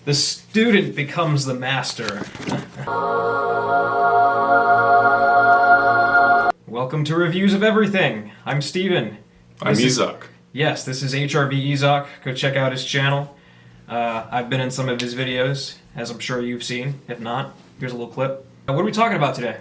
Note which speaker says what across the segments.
Speaker 1: The student becomes the master. Welcome to Reviews of Everything. I'm Steven.
Speaker 2: I'm Izak.
Speaker 1: Yes, this is HRVizak. Go check out his channel. I've been in some of his videos, as I'm sure you've seen. If not, here's a little clip. What are we talking about today?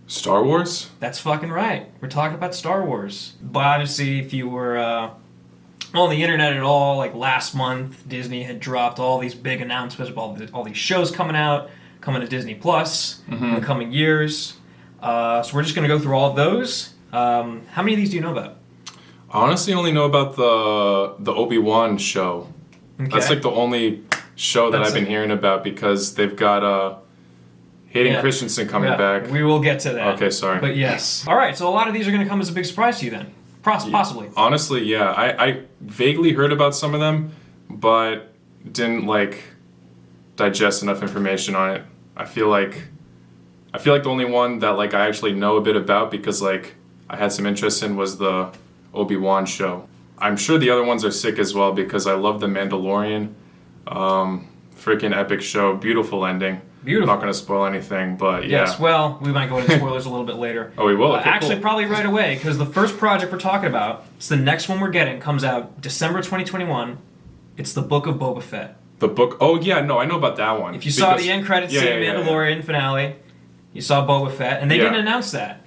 Speaker 2: Star Wars?
Speaker 1: That's fucking right. We're talking about Star Wars. But obviously, if you were on the internet at all, like last month, Disney had dropped all these big announcements about all these shows coming to Disney Plus in the coming years. So we're just going to go through all of those. How many of these do you know about?
Speaker 2: I honestly only know about the obi-wan show.
Speaker 1: Okay.
Speaker 2: That's like the only show that I've been hearing about because they've got Hayden Christensen coming back.
Speaker 1: We will get to that.
Speaker 2: Okay, sorry.
Speaker 1: But yes. All right, so a lot of these are going to come as a big surprise to you then. Possibly.
Speaker 2: Honestly, yeah. I vaguely heard about some of them, but didn't digest enough information on it. I feel like the only one that I actually know a bit about because I had some interest in was the Obi-Wan show. I'm sure the other ones are sick as well because I love The Mandalorian. Freaking epic show, beautiful ending.
Speaker 1: Beautiful.
Speaker 2: I'm not going to spoil anything, but yeah.
Speaker 1: Yes, well, we might go into spoilers a little bit later.
Speaker 2: Oh, we will? Okay,
Speaker 1: actually,
Speaker 2: cool.
Speaker 1: probably right away, because the first project we're talking about, it's the next one we're getting, comes out December 2021. It's the Book of Boba Fett.
Speaker 2: The book? Oh, yeah, no, I know about that one.
Speaker 1: If you saw the end credits scene, Mandalorian finale, you saw Boba Fett, and they didn't announce that.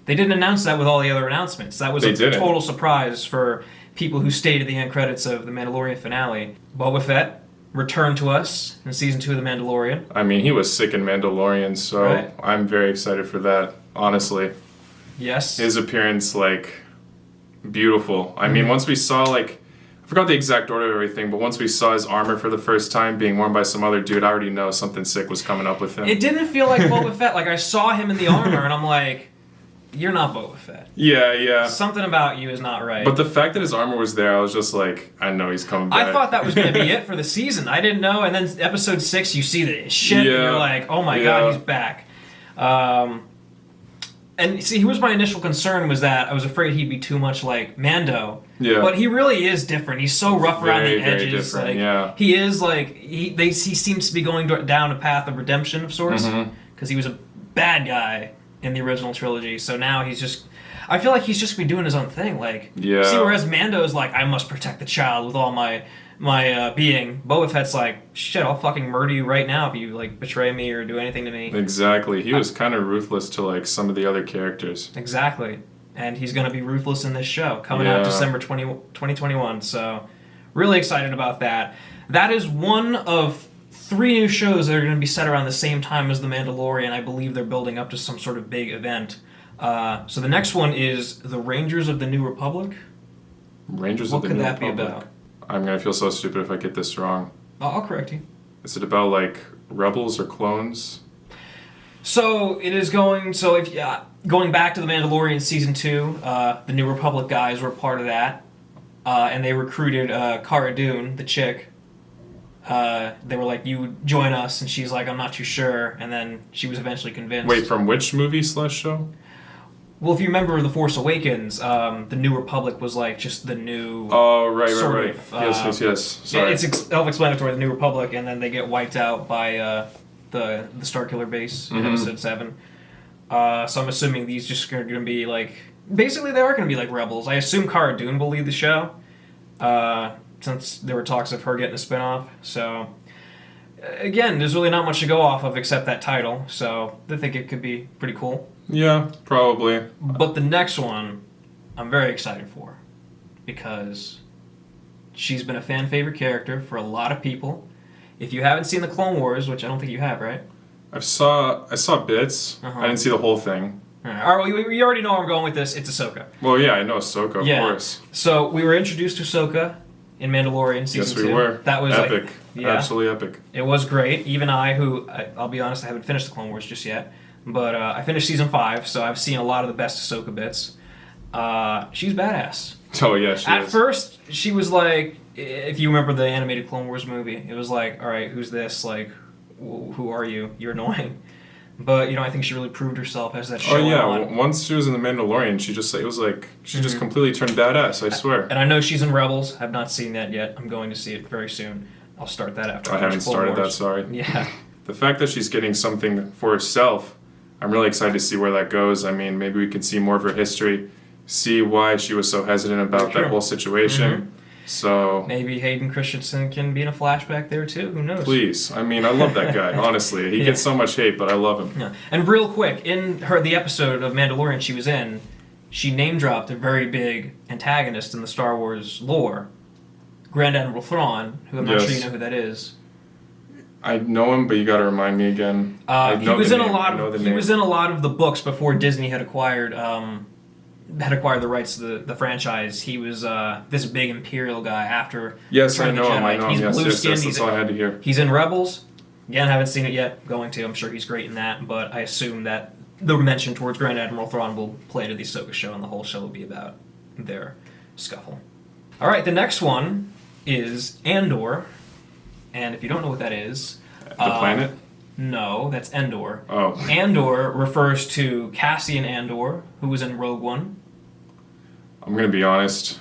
Speaker 1: They didn't announce that with all the other announcements. That was a total surprise for people who stayed at the end credits of the Mandalorian finale. Boba Fett returned to us in season 2 of The Mandalorian.
Speaker 2: I mean, he was sick in Mandalorian, so I'm very excited for that, honestly.
Speaker 1: Yes.
Speaker 2: His appearance, beautiful. I mean, once we saw, I forgot the exact order of everything, but once we saw his armor for the first time being worn by some other dude, I already know something sick was coming up with him.
Speaker 1: It didn't feel like Boba Fett. I saw him in the armor, and I'm like, you're not Boba Fett.
Speaker 2: Yeah.
Speaker 1: Something about you is not right.
Speaker 2: But the fact that his armor was there, I was just I know he's coming back.
Speaker 1: I thought that was going to be it for the season. I didn't know. And then episode 6, you see the shit, and you're like, oh my god, he's back. And see, here's my initial concern was that I was afraid he'd be too much like Mando. Yeah. But he really is different. He's so rough around the edges.
Speaker 2: Very different,
Speaker 1: He is he seems to be going down a path of redemption of sorts because he was a bad guy in the original trilogy. So now he's just, I feel like he's just be doing his own thing. See, whereas Mando's I must protect the child with all my being. Boba Fett's shit, I'll fucking murder you right now if you betray me or do anything to me.
Speaker 2: Exactly. He was kind of ruthless to some of the other characters.
Speaker 1: Exactly. And he's going to be ruthless in this show coming out December 2021. So really excited about that. That is one of 3 new shows that are going to be set around the same time as The Mandalorian. I believe they're building up to some sort of big event. So the next one is The Rangers of the New Republic.
Speaker 2: Rangers of the New Republic.
Speaker 1: What could that be about?
Speaker 2: I'm going to feel so stupid if I get this wrong.
Speaker 1: I'll correct you.
Speaker 2: Is it about rebels or clones?
Speaker 1: So it is going back to The Mandalorian season 2, the New Republic guys were part of that. And they recruited Cara Dune, the chick. They were you join us, and she's I'm not too sure, and then she was eventually convinced.
Speaker 2: Wait, from which movie/show?
Speaker 1: Well, if you remember The Force Awakens, the New Republic was just the new.
Speaker 2: Oh, right. Yes. Sorry.
Speaker 1: It's self-explanatory. The New Republic, and then they get wiped out by the Starkiller base in Episode 7. So I'm assuming these just are going to be basically they are going to be rebels. I assume Cara Dune will lead the show. Since there were talks of her getting a spinoff. So, again, there's really not much to go off of except that title, so I think it could be pretty cool.
Speaker 2: Yeah, probably.
Speaker 1: But the next one, I'm very excited for, because she's been a fan favorite character for a lot of people. If you haven't seen the Clone Wars, which I don't think you have, right?
Speaker 2: I saw bits. I didn't see the whole thing.
Speaker 1: All right, you already know where I'm going with this. It's Ahsoka.
Speaker 2: Well, yeah, I know Ahsoka, of course.
Speaker 1: So, we were introduced to Ahsoka in Mandalorian season 2.
Speaker 2: Yes, we were.
Speaker 1: That was
Speaker 2: epic. Absolutely epic.
Speaker 1: It was great. Even I'll be honest, I haven't finished the Clone Wars just yet. But I finished season 5, so I've seen a lot of the best Ahsoka bits. She's badass.
Speaker 2: Oh, yeah, she is.
Speaker 1: At first, she was if you remember the animated Clone Wars movie, it was all right, who's this? Who are you? You're annoying. But, I think she really proved herself as that show
Speaker 2: went
Speaker 1: on.
Speaker 2: Once she was in The Mandalorian, she just, just completely turned badass, I swear.
Speaker 1: And I know she's in Rebels. I've not seen that yet. I'm going to see it very soon. I'll start that after.
Speaker 2: I haven't started that. Sorry.
Speaker 1: Yeah.
Speaker 2: The fact that she's getting something for herself, I'm really excited to see where that goes. I mean, maybe we can see more of her history, see why she was so hesitant about that whole situation.
Speaker 1: Mm-hmm.
Speaker 2: So
Speaker 1: maybe Hayden Christensen can be in a flashback there too. Who knows?
Speaker 2: Please. I mean, I love that guy, honestly. He gets so much hate, but I love him.
Speaker 1: Yeah. And real quick, in the episode of Mandalorian she was in, she name-dropped a very big antagonist in the Star Wars lore, Grand Admiral Thrawn, who I'm not sure you know who that is.
Speaker 2: I know him, but you got to remind me again.
Speaker 1: He was in a lot of the books before Disney had acquired the rights to the franchise. He was this big Imperial guy after.
Speaker 2: Yes, I
Speaker 1: Return of
Speaker 2: know
Speaker 1: the
Speaker 2: him.
Speaker 1: Jedi.
Speaker 2: I know him.
Speaker 1: He's
Speaker 2: Yes,
Speaker 1: blue-skinned.
Speaker 2: yes, that's all I had to hear.
Speaker 1: He's in Rebels. Again, haven't seen it yet. Going to. I'm sure he's great in that. But I assume that the mention towards Grand Admiral Thrawn will play to the Ahsoka show, and the whole show will be about their scuffle. All right, the next one is Andor, and if you don't know what that is,
Speaker 2: The planet?
Speaker 1: No, that's Endor.
Speaker 2: Oh.
Speaker 1: Andor refers to Cassian Andor, who was in Rogue One.
Speaker 2: I'm going to be honest.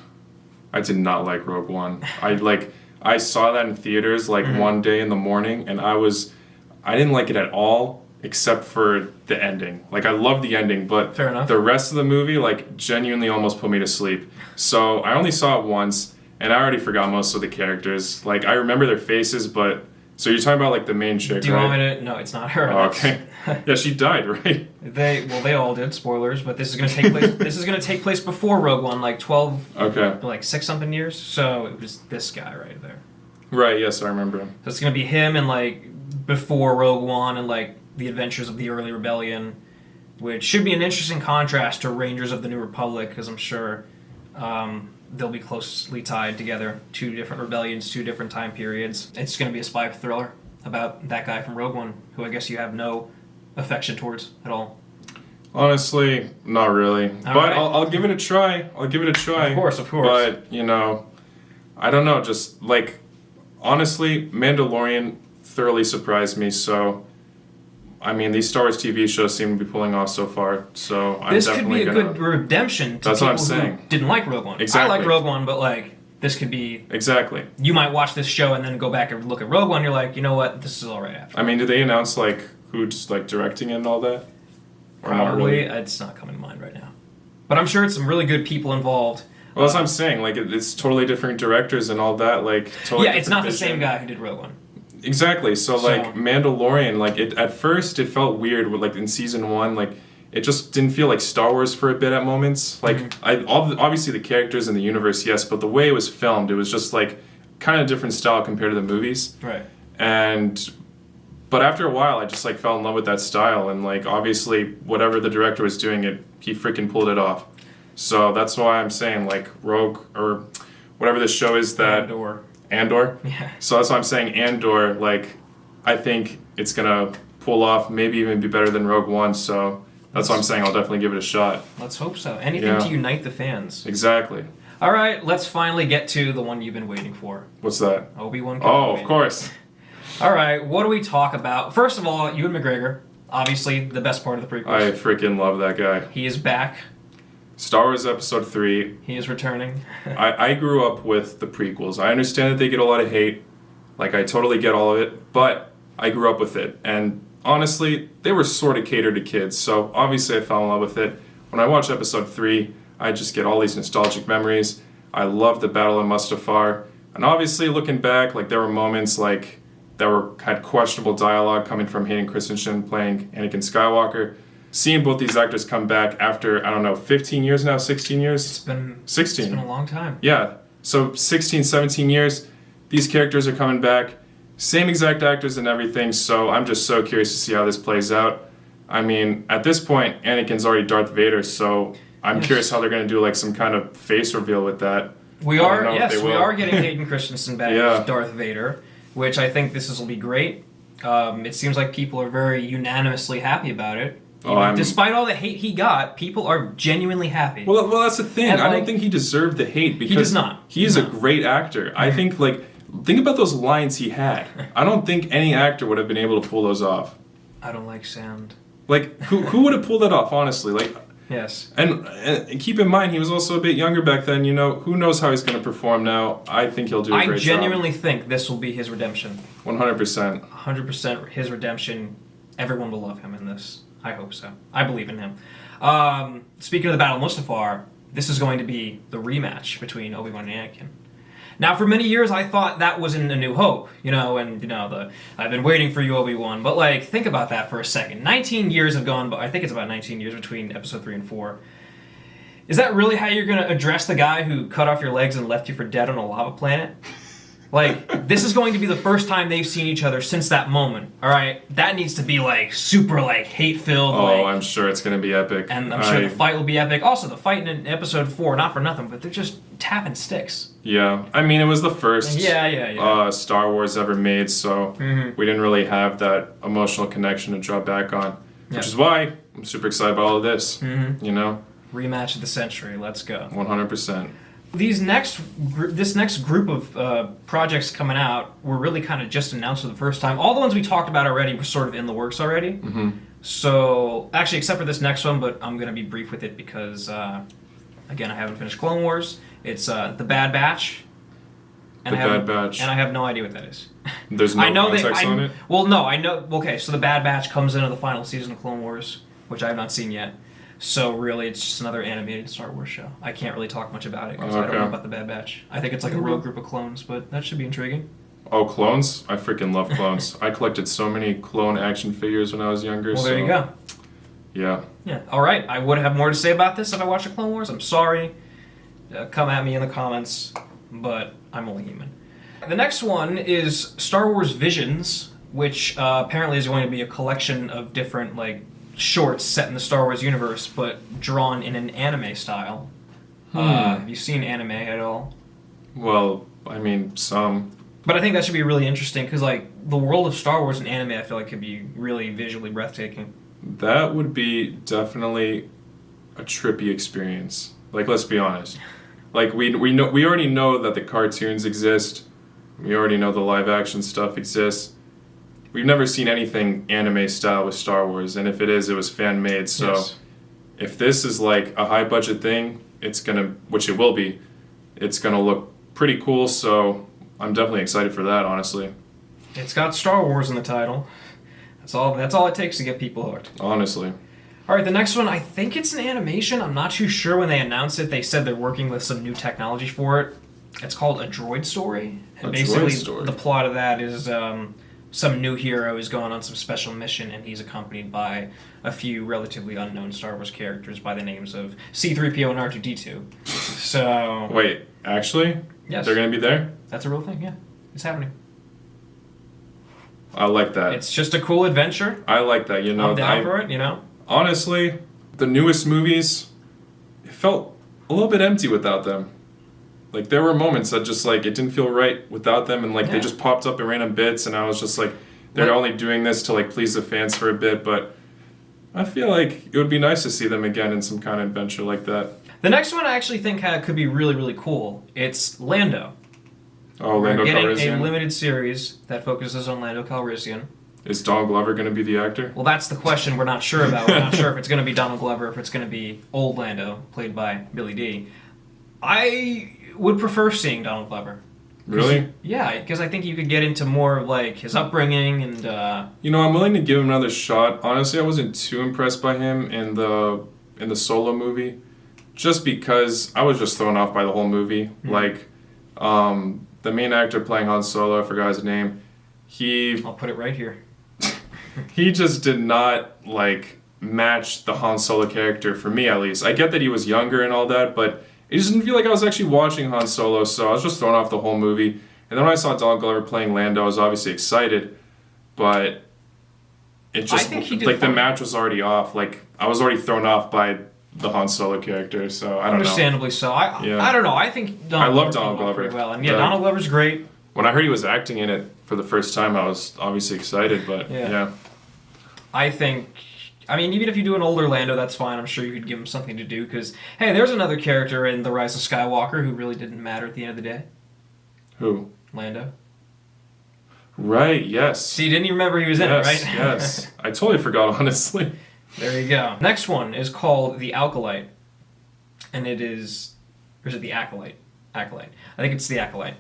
Speaker 2: I did not like Rogue One. I saw that in theaters one day in the morning, and I didn't like it at all, except for the ending. I loved the ending, but
Speaker 1: Fair enough.
Speaker 2: the rest of the movie, genuinely almost put me to sleep. So I only saw it once, and I already forgot most of the characters. I remember their faces, but... So you're talking about, the main chick,
Speaker 1: Do you
Speaker 2: right?
Speaker 1: want me to... No, it's not her.
Speaker 2: Oh, okay. Yeah, she died, right?
Speaker 1: They all did. Spoilers, but this is going to take place... this is going to take place before Rogue One, 12...
Speaker 2: Okay.
Speaker 1: 6-something years. So it was this guy right there.
Speaker 2: Right, yes, I remember him.
Speaker 1: So it's going to be him and, before Rogue One and, the adventures of the early rebellion, which should be an interesting contrast to Rangers of the New Republic, because I'm sure they'll be closely tied together. 2 different rebellions, 2 different time periods. It's going to be a spy thriller about that guy from Rogue One, who I guess you have no affection towards at all.
Speaker 2: Honestly, not really. But
Speaker 1: right.
Speaker 2: I'll give it a try. Of
Speaker 1: course.
Speaker 2: But, I don't know, just, honestly, Mandalorian thoroughly surprised me, so... these Star Wars TV shows seem to be pulling off so far, so I'm
Speaker 1: this
Speaker 2: definitely
Speaker 1: could be a good redemption to people who didn't like Rogue One.
Speaker 2: Exactly.
Speaker 1: I like Rogue One, but this could be...
Speaker 2: Exactly.
Speaker 1: You might watch this show and then go back and look at Rogue One, you're like, you know what, this is alright after.
Speaker 2: Did they announce, who's, directing it and all that? Or
Speaker 1: Probably.
Speaker 2: not really?
Speaker 1: It's not coming to mind right now. But I'm sure it's some really good people involved.
Speaker 2: Well, that's what I'm saying, it's totally different directors and all that, totally
Speaker 1: Yeah, it's not the
Speaker 2: vision.
Speaker 1: same guy who did Rogue One.
Speaker 2: Exactly. So Mandalorian, it at first it felt weird with in season 1, it just didn't feel like Star Wars for a bit at moments. Obviously the characters in the universe, yes, but the way it was filmed, it was just kind of different style compared to the movies.
Speaker 1: Right.
Speaker 2: But after a while, I just fell in love with that style, and obviously whatever the director was doing, he freaking pulled it off. So that's why I'm saying Rogue or whatever this show is that. Andor?
Speaker 1: Yeah.
Speaker 2: So that's why I'm saying Andor, I think it's going to pull off, maybe even be better than Rogue One, so that's why I'm saying I'll definitely give it a shot.
Speaker 1: Let's hope so. Anything to unite the fans.
Speaker 2: Exactly.
Speaker 1: All right, let's finally get to the one you've been waiting for.
Speaker 2: What's that?
Speaker 1: Obi-Wan Kenobi.
Speaker 2: Oh, of course.
Speaker 1: All right, what do we talk about? First of all, Ewan McGregor, obviously the best part of the prequels.
Speaker 2: I freaking love that guy.
Speaker 1: He is back.
Speaker 2: Star Wars Episode 3.
Speaker 1: He is returning.
Speaker 2: I grew up with the prequels. I understand that they get a lot of hate. I totally get all of it. But I grew up with it. And honestly, they were sort of catered to kids. So obviously I fell in love with it. When I watched Episode 3, I just get all these nostalgic memories. I love the Battle of Mustafar. And obviously looking back, there were moments that had questionable dialogue coming from Hayden Christensen playing Anakin Skywalker. Seeing both these actors come back after, 15 years now, 16 years?
Speaker 1: It's been
Speaker 2: 16.
Speaker 1: It's been a long time.
Speaker 2: Yeah. So 16, 17 years, these characters are coming back. Same exact actors and everything, so I'm just so curious to see how this plays out. At this point, Anakin's already Darth Vader, so I'm curious how they're going to do some kind of face reveal with that.
Speaker 1: We are getting Hayden Christensen back as Darth Vader, which I think will be great. It seems like people are very unanimously happy about it. Despite all the hate he got, people are genuinely happy.
Speaker 2: Well, that's the thing. I don't think he deserved the hate because
Speaker 1: he does not.
Speaker 2: He's a great actor. Mm-hmm. I think think about those lines he had. I don't think any actor would have been able to pull those off.
Speaker 1: I don't like sand.
Speaker 2: Who would have pulled that off? Honestly,
Speaker 1: Yes.
Speaker 2: And keep in mind, he was also a bit younger back then. You know, who knows how he's going to perform now? I think he'll do a great job.
Speaker 1: I genuinely think this will be his redemption.
Speaker 2: 100%.
Speaker 1: 100% his redemption. Everyone will love him in this. I hope so. I believe in him. Speaking of the Battle of Mustafar, this is going to be the rematch between Obi-Wan and Anakin. Now, for many years, I thought that was in A New Hope, I've been waiting for you, Obi-Wan. But, think about that for a second. 19 years have gone by. I think it's about 19 years between Episode 3 and 4. Is that really how you're going to address the guy who cut off your legs and left you for dead on a lava planet? This is going to be the first time they've seen each other since that moment, all right? That needs to be, super, hate-filled.
Speaker 2: Oh, I'm sure it's going to be epic.
Speaker 1: And I'm sure the fight will be epic. Also, the fight in Episode 4, not for nothing, but they're just tapping sticks.
Speaker 2: Yeah. I mean, it was the first Star Wars ever made, so we didn't really have that emotional connection to draw back on. Which is why I'm super excited about all of this,
Speaker 1: Rematch of the century. Let's go.
Speaker 2: 100%.
Speaker 1: This next group of projects coming out were really kind of just announced for the first time. All the ones we talked about already were sort of in the works already.
Speaker 2: Mm-hmm.
Speaker 1: So, actually, except for this next one, but I'm going to be brief with it because, again, I haven't finished Clone Wars. It's The Bad Batch. And
Speaker 2: Bad Batch.
Speaker 1: And I have no idea what that is.
Speaker 2: There's no context on it?
Speaker 1: Well, no, I know. Okay, so The Bad Batch comes into the final season of Clone Wars, which I have not seen yet. So really, it's just another animated Star Wars show. I can't really talk much about it because I don't know about the Bad Batch. I think it's like a real group of clones, but that should be intriguing.
Speaker 2: Oh, clones? I freaking love clones. I collected so many clone action figures when I was younger.
Speaker 1: Well, there you go.
Speaker 2: Yeah.
Speaker 1: Yeah. All right. I would have more to say about this if I watched the Clone Wars. I'm sorry. Come at me in the comments, but I'm only human. The next one is Star Wars Visions, which apparently is going to be a collection of different shorts set in the Star Wars universe, but drawn in an anime style. Have you seen anime at all?
Speaker 2: Well, I mean, some.
Speaker 1: But I think that should be really interesting because, the world of Star Wars and anime, I feel like could be really visually breathtaking.
Speaker 2: That would be definitely a trippy experience. Let's be honest. We already know that the cartoons exist. We already know the live action stuff exists. We've never seen anything anime style with Star Wars, and if it is, it was fan made. So, if this is a high budget thing, which it will be, it's gonna look pretty cool. So, I'm definitely excited for that. Honestly,
Speaker 1: it's got Star Wars in the title. That's all it takes to get people hooked.
Speaker 2: Honestly.
Speaker 1: All right, the next one, I think it's an animation. I'm not too sure when they announced it. They said they're working with some new technology for it. It's called A Droid Story, and basically the plot of that is. Some new hero is going on some special mission, and he's accompanied by a few relatively unknown Star Wars characters by the names of C-3PO and R2-D2. So...
Speaker 2: Wait, actually?
Speaker 1: Yes.
Speaker 2: They're going to be there?
Speaker 1: That's a real thing, yeah. It's happening.
Speaker 2: I like that.
Speaker 1: It's just a cool adventure.
Speaker 2: I like that,
Speaker 1: I'm down for it,
Speaker 2: Honestly, the newest movies, it felt a little bit empty without them. There were moments that just, it didn't feel right without them, and, they just popped up in random bits, and I was just they're only doing this to, please the fans for a bit, but I feel like it would be nice to see them again in some kind of adventure like that.
Speaker 1: The next one I actually think could be really, really cool. It's Lando.
Speaker 2: Oh, Lando Calrissian.
Speaker 1: We're getting a limited series that focuses on Lando Calrissian.
Speaker 2: Is Donald Glover going to be the actor?
Speaker 1: Well, that's the question we're not sure about. We're not sure if it's going to be Donald Glover, if it's going to be old Lando, played by Billy Dee. I would prefer seeing Donald Glover.
Speaker 2: Really?
Speaker 1: Yeah, because I think you could get into more of his upbringing and.
Speaker 2: I'm willing to give him another shot. Honestly, I wasn't too impressed by him in the Solo movie, just because I was just thrown off by the whole movie.
Speaker 1: Mm-hmm.
Speaker 2: The main actor playing Han Solo, I forgot his name.
Speaker 1: I'll put it right here.
Speaker 2: He just did not match the Han Solo character for me, at least. I get that he was younger and all that, but. It just didn't feel like I was actually watching Han Solo, so I was just thrown off the whole movie. And then when I saw Donald Glover playing Lando, I was obviously excited, but it just,
Speaker 1: I think he did
Speaker 2: the match was already off. I was already thrown off by the Han Solo character, so I don't know.
Speaker 1: Understandably so. I don't know. I think
Speaker 2: I love Donald Glover
Speaker 1: pretty well. And Donald Glover's great.
Speaker 2: When I heard he was acting in it for the first time, I was obviously excited, but yeah.
Speaker 1: I think... even if you do an older Lando, that's fine. I'm sure you could give him something to do, because, hey, there's another character in The Rise of Skywalker who really didn't matter at the end of the day.
Speaker 2: Who?
Speaker 1: Lando.
Speaker 2: Right, yes.
Speaker 1: See, didn't you remember he was in it, right?
Speaker 2: Yes. I totally forgot, honestly.
Speaker 1: There you go. Next one is called The Acolyte. And it is... Or is it The Acolyte? Acolyte. I think it's The Acolyte.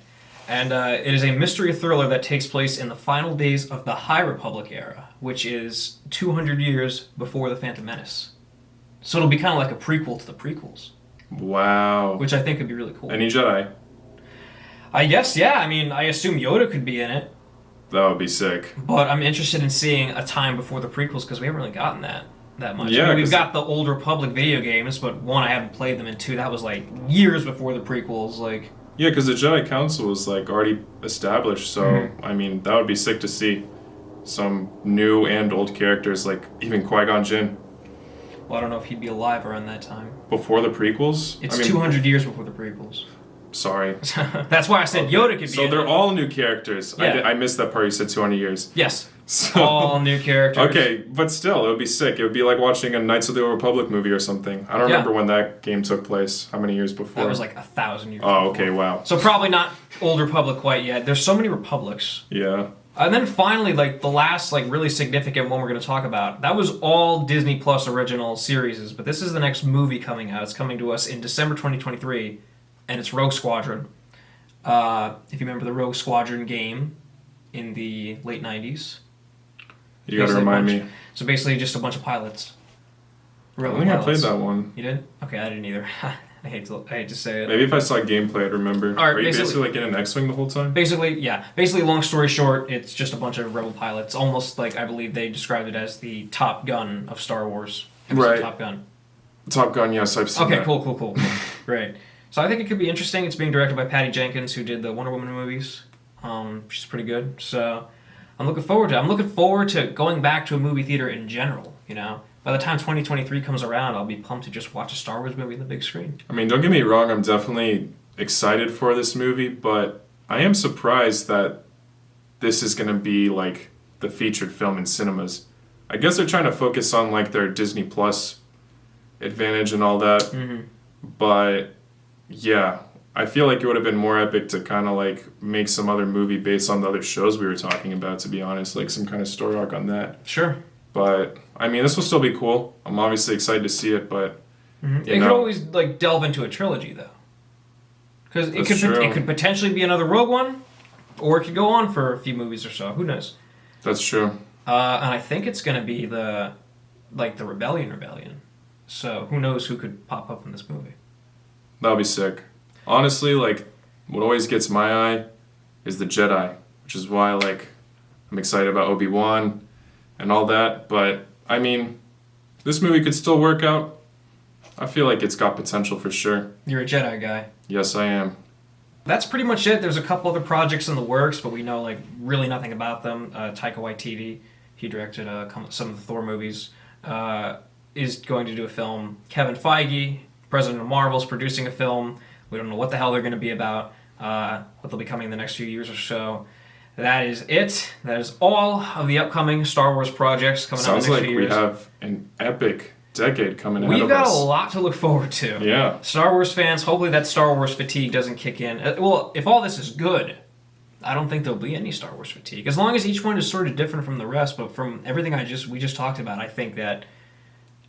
Speaker 1: And it is a mystery thriller that takes place in the final days of the High Republic era, which is 200 years before The Phantom Menace. So it'll be kind of like a prequel to the prequels.
Speaker 2: Wow.
Speaker 1: Which I think could be really cool.
Speaker 2: Any Jedi?
Speaker 1: I guess, yeah. I mean, I assume Yoda could be in it.
Speaker 2: That would be sick.
Speaker 1: But I'm interested in seeing a time before the prequels because we haven't really gotten that much.
Speaker 2: Yeah,
Speaker 1: I mean, we've got the Old Republic video games, but one, I haven't played them, and two, that was like years before the prequels. Like,
Speaker 2: yeah, because the Jedi Council was like already established, so I mean that would be sick to see some new and old characters, like even Qui-Gon Jinn.
Speaker 1: Well, I don't know if he'd be alive around that time.
Speaker 2: Before the prequels?
Speaker 1: It's 200 years before the prequels.
Speaker 2: Sorry.
Speaker 1: That's why I said Yoda could be.
Speaker 2: So they're all new characters.
Speaker 1: Yeah.
Speaker 2: I missed that part. You said 200 years.
Speaker 1: Yes.
Speaker 2: So,
Speaker 1: all new characters.
Speaker 2: Okay, but still, it would be sick. It would be like watching a Knights of the Old Republic movie or something. I don't remember when that game took place. How many years before?
Speaker 1: That was like 1,000 years
Speaker 2: Oh,
Speaker 1: before.
Speaker 2: okay, wow.
Speaker 1: So probably not Old Republic quite yet. There's so many republics.
Speaker 2: Yeah.
Speaker 1: And then finally, like, the last, like, really significant one we're going to talk about, that was all Disney Plus original series, but this is the next movie coming out. It's coming to us in December 2023, and it's Rogue Squadron. If you remember the Rogue Squadron game in the late 90s.
Speaker 2: You gotta remind me.
Speaker 1: So basically just a bunch of pilots.
Speaker 2: I don't think I played that one.
Speaker 1: You did? Okay, I didn't either. I hate to say it.
Speaker 2: Maybe if I saw gameplay, I'd remember.
Speaker 1: All right,
Speaker 2: Are you basically like in an X-Wing the whole time?
Speaker 1: Basically, yeah. Basically, long story short, it's just a bunch of rebel pilots. Almost like, I believe they described it as the Top Gun of Star Wars. Have you seen
Speaker 2: Right.
Speaker 1: Top Gun.
Speaker 2: Top Gun, yes, I've seen that.
Speaker 1: Okay, cool. Great. So I think it could be interesting. It's being directed by Patty Jenkins, who did the Wonder Woman movies. She's pretty good. So I'm looking forward to it. I'm looking forward to going back to a movie theater in general, you know? By the time 2023 comes around, I'll be pumped to just watch a Star Wars movie on the big screen.
Speaker 2: I mean, don't get me wrong, I'm definitely excited for this movie, but I am surprised that this is going to be like the featured film in cinemas. I guess they're trying to focus on like their Disney Plus advantage and all that.
Speaker 1: Mm-hmm.
Speaker 2: But yeah, I feel like it would have been more epic to kind of like make some other movie based on the other shows we were talking about, to be honest, like some kind of story arc on that.
Speaker 1: Sure.
Speaker 2: But I mean, this will still be cool. I'm obviously excited to see it, but
Speaker 1: it could always like delve into a trilogy though, because it could potentially be another Rogue One, or it could go on for a few movies or so. Who knows?
Speaker 2: That's true.
Speaker 1: And I think it's going to be the Rebellion. So who knows who could pop up in this movie?
Speaker 2: That'll be sick. Honestly, like, what always gets my eye is the Jedi, which is why, like, I'm excited about Obi-Wan and all that. But, I mean, this movie could still work out. I feel like it's got potential for sure.
Speaker 1: You're a Jedi guy.
Speaker 2: Yes, I am.
Speaker 1: That's pretty much it. There's a couple other projects in the works, but we know, like, really nothing about them. Taika Waititi, he directed some of the Thor movies, is going to do a film. Kevin Feige, president of Marvel, is producing a film. We don't know what the hell they're going to be about, but they'll be coming in the next few years or so. That is it. That is all of the upcoming Star Wars projects coming out in the next few years.
Speaker 2: Sounds like we have an epic decade coming ahead
Speaker 1: We've
Speaker 2: of
Speaker 1: got
Speaker 2: us.
Speaker 1: a lot to look forward to.
Speaker 2: Yeah.
Speaker 1: Star Wars fans, hopefully that Star Wars fatigue doesn't kick in. Well, if all this is good, I don't think there'll be any Star Wars fatigue. As long as each one is sort of different from the rest, but from everything we just talked about, I think that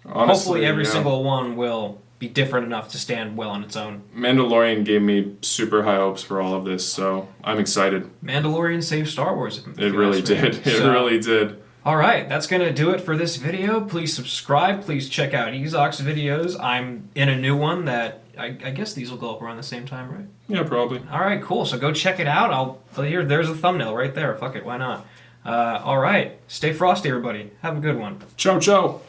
Speaker 1: hopefully every single one will be different enough to stand well on its own.
Speaker 2: Mandalorian gave me super high hopes for all of this, so I'm excited.
Speaker 1: Mandalorian saved Star Wars.
Speaker 2: It really did. It really did.
Speaker 1: All right, that's going to do it for this video. Please subscribe. Please check out Izak's videos. I'm in a new one that I guess these will go up around the same time, right?
Speaker 2: Yeah, probably.
Speaker 1: All right, cool. So go check it out. There's a thumbnail right there. Fuck it, why not? All right, stay frosty, everybody. Have a good one.
Speaker 2: Ciao, ciao.